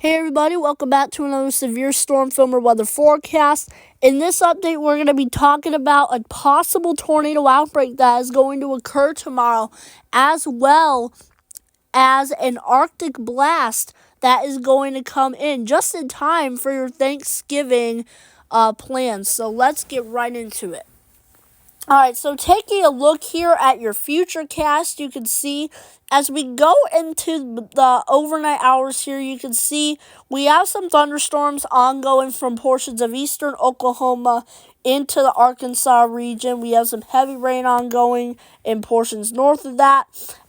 Hey everybody, welcome back to another severe storm film or weather forecast. In this update, we're going to be talking about a possible tornado outbreak that is going to occur tomorrow, as well as an Arctic blast that is going to come in just in time for your Thanksgiving plans. So let's get right into it. Alright, so taking a look here at your future cast, you can see as we go into the overnight hours here, you can see we have some thunderstorms ongoing from portions of eastern Oklahoma into the Arkansas region. We have some heavy rain ongoing in portions north of that.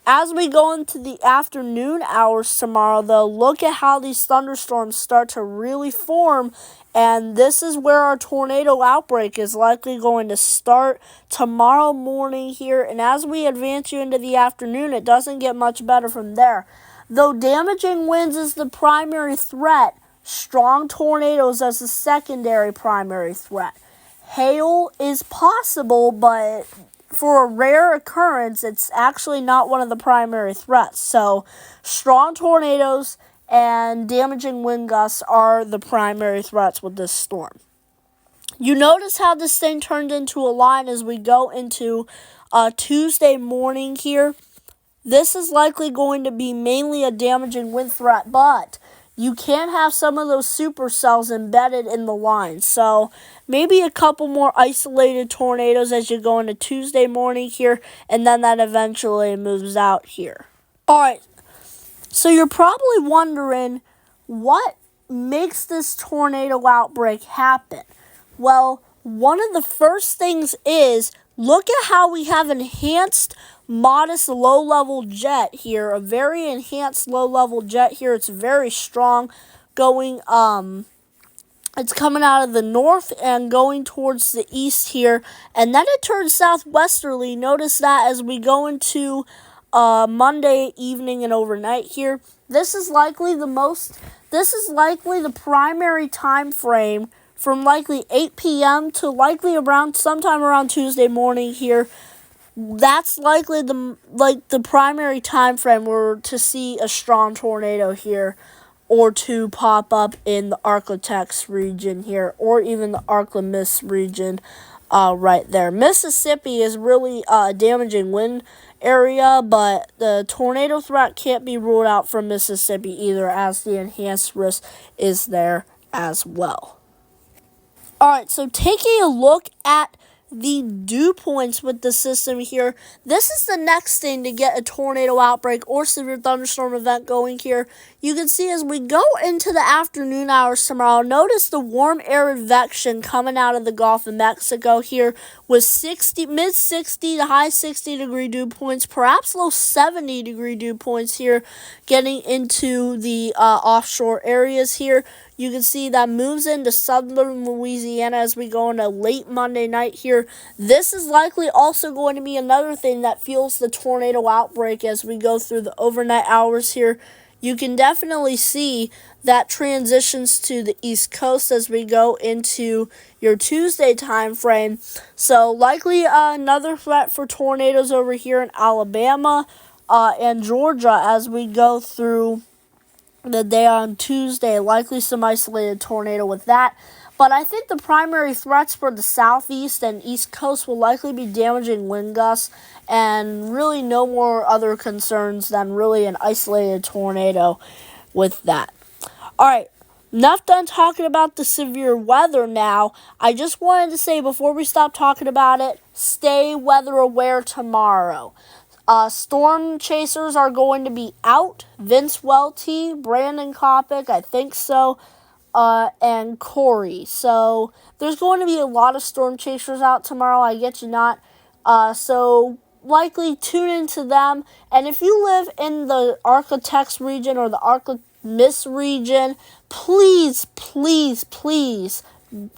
As we go into the afternoon hours tomorrow, though, look at how these thunderstorms start to really form. And this is where our tornado outbreak is likely going to start tomorrow morning here. And as we advance you into the afternoon, it doesn't get much better from there. Though damaging winds is the primary threat, strong tornadoes as the secondary primary threat. Hail is possible, but for a rare occurrence, it's actually not one of the primary threats. So strong tornadoes and damaging wind gusts are the primary threats with this storm. You notice how this thing turned into a line as we go into Tuesday morning here. This is likely going to be mainly a damaging wind threat, but you can have some of those supercells embedded in the line. So maybe a couple more isolated tornadoes as you go into Tuesday morning here, and then that eventually moves out here. All right. So you're probably wondering what makes this tornado outbreak happen. Well, one of the first things is look at how we have enhanced modest low-level jet here, a very enhanced low-level jet here. It's very strong going, it's coming out of the north and going towards the east here, and then it turns southwesterly. Notice that as we go into Monday evening and overnight here. This is likely the primary time frame from likely 8 p.m. to likely sometime around Tuesday morning here. That's likely the primary time frame where to see a strong tornado here, or to pop up in the ArkLaTex region here, or even the ArkLaMiss region right there. Mississippi is really a damaging wind area, but the tornado threat can't be ruled out from Mississippi either, as the enhanced risk is there as well. Alright, so taking a look at the dew points with the system here, this is the next thing to get a tornado outbreak or severe thunderstorm event going here. You can see as we go into the afternoon hours tomorrow, notice the warm air advection coming out of the Gulf of Mexico here with mid-60 to high 60 degree dew points, perhaps low 70 degree dew points here, getting into the offshore areas here. You can see that moves into southern Louisiana as we go into late Monday night here. This is likely also going to be another thing that fuels the tornado outbreak as we go through the overnight hours here. You can definitely see that transitions to the East Coast as we go into your Tuesday time frame. So likely another threat for tornadoes over here in Alabama and Georgia as we go through the day on Tuesday. Likely some isolated tornado with that. But I think the primary threats for the southeast and east coast will likely be damaging wind gusts, and really no more other concerns than really an isolated tornado with that. Alright, enough done talking about the severe weather now. I just wanted to say before we stop talking about it, stay weather aware tomorrow. Storm chasers are going to be out. Vince Welty, Brandon Kopic, I think so, and Corey. So there's going to be a lot of storm chasers out tomorrow. I get you not. So likely tune into them. And if you live in the ArkLaTex region or the ArkLaMiss region, please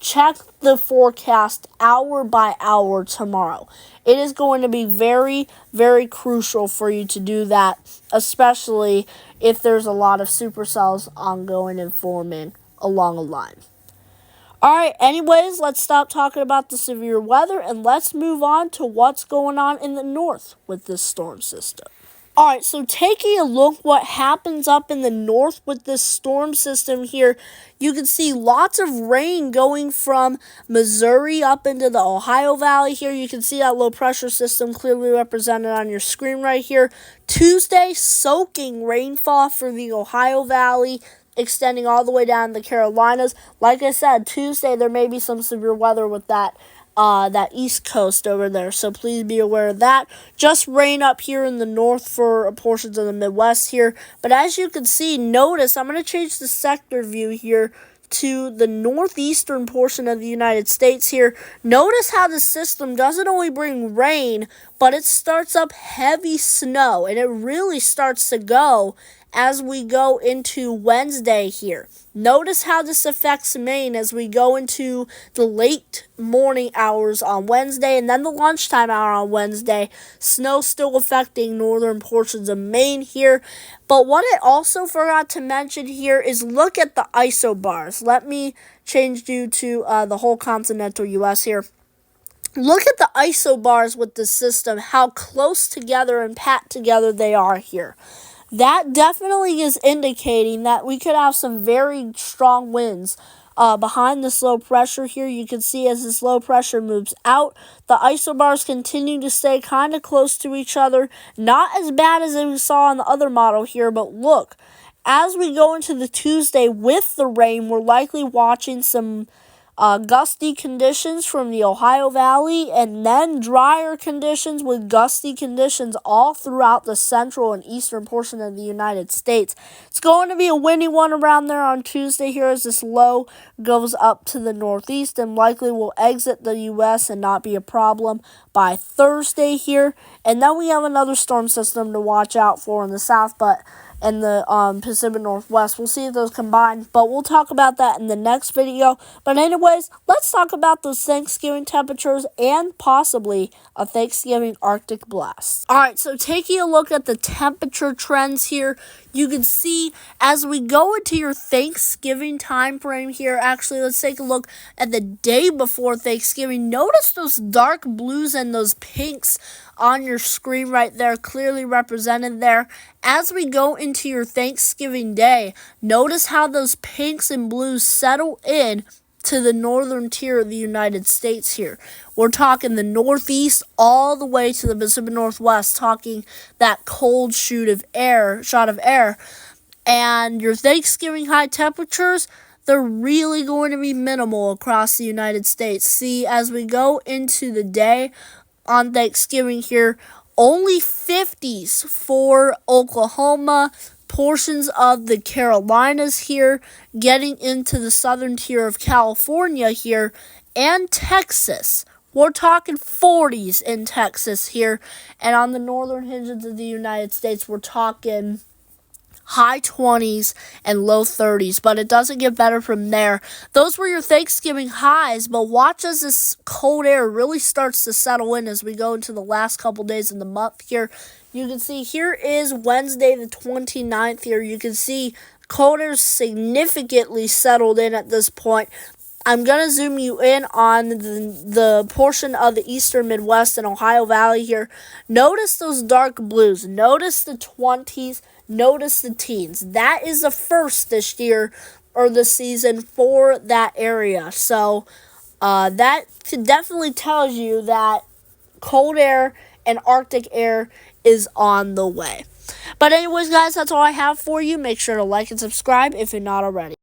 check the forecast hour by hour tomorrow. It is going to be very, very crucial for you to do that, especially if there's a lot of supercells ongoing and forming along a line. Alright, anyways, let's stop talking about the severe weather and let's move on to what's going on in the north with this storm system. Alright, so taking a look what happens up in the north with this storm system here, you can see lots of rain going from Missouri up into the Ohio Valley here. You can see that low pressure system clearly represented on your screen right here. Tuesday, soaking rainfall for the Ohio Valley, extending all the way down to the Carolinas. Like I said, Tuesday there may be some severe weather with that East Coast over there, so please be aware of that. Just rain up here in the north for portions of the Midwest here, but as you can see, notice, I'm going to change the sector view here to the northeastern portion of the United States here. Notice how the system doesn't only bring rain, but it starts up heavy snow, and it really starts to go as we go into Wednesday here. Notice how this affects Maine as we go into the late morning hours on Wednesday and then the lunchtime hour on Wednesday. Snow still affecting northern portions of Maine here. But what I also forgot to mention here is look at the isobars. Let me change you to the whole continental U.S. here. Look at the isobars with the system, how close together and packed together they are here. That definitely is indicating that we could have some very strong winds behind this low pressure here. You can see as this low pressure moves out, the isobars continue to stay kind of close to each other. Not as bad as we saw on the other model here, but look, as we go into the Tuesday with the rain, we're likely watching some gusty conditions from the Ohio Valley, and then drier conditions with gusty conditions all throughout the central and eastern portion of the United States. It's going to be a windy one around there on Tuesday here as this low goes up to the northeast and likely will exit the U.S. and not be a problem by Thursday here. And then we have another storm system to watch out for in the south, but in the Pacific Northwest. We'll see if those combine, but we'll talk about that in the next video. But anyways, let's talk about those Thanksgiving temperatures and possibly a Thanksgiving Arctic blast. Alright, so taking a look at the temperature trends here, you can see as we go into your Thanksgiving time frame here, actually, let's take a look at the day before Thanksgiving. Notice those dark blues and those pinks on your screen right there, clearly represented there. As we go into your Thanksgiving day, notice how those pinks and blues settle in to the northern tier of the United States here. We're talking the northeast all the way to the Pacific Northwest, talking that cold shot of air. And your Thanksgiving high temperatures, they're really going to be minimal across the United States. See, as we go into the day on Thanksgiving here, only 50s for Oklahoma, portions of the Carolinas here, getting into the southern tier of California here, and Texas. We're talking 40s in Texas here, and on the northern hinges of the United States, we're talking high 20s and low 30s, but it doesn't get better from there. Those were your Thanksgiving highs, but watch as this cold air really starts to settle in as we go into the last couple days in the month here. You can see here is Wednesday the 29th here. You can see cold air significantly settled in at this point. I'm going to zoom you in on the portion of the eastern Midwest and Ohio Valley here. Notice those dark blues. Notice the 20s. Notice the teens. That is the first this year or this season for that area. So that definitely tells you that cold air and Arctic air is on the way. But anyways, guys, that's all I have for you. Make sure to like and subscribe if you're not already.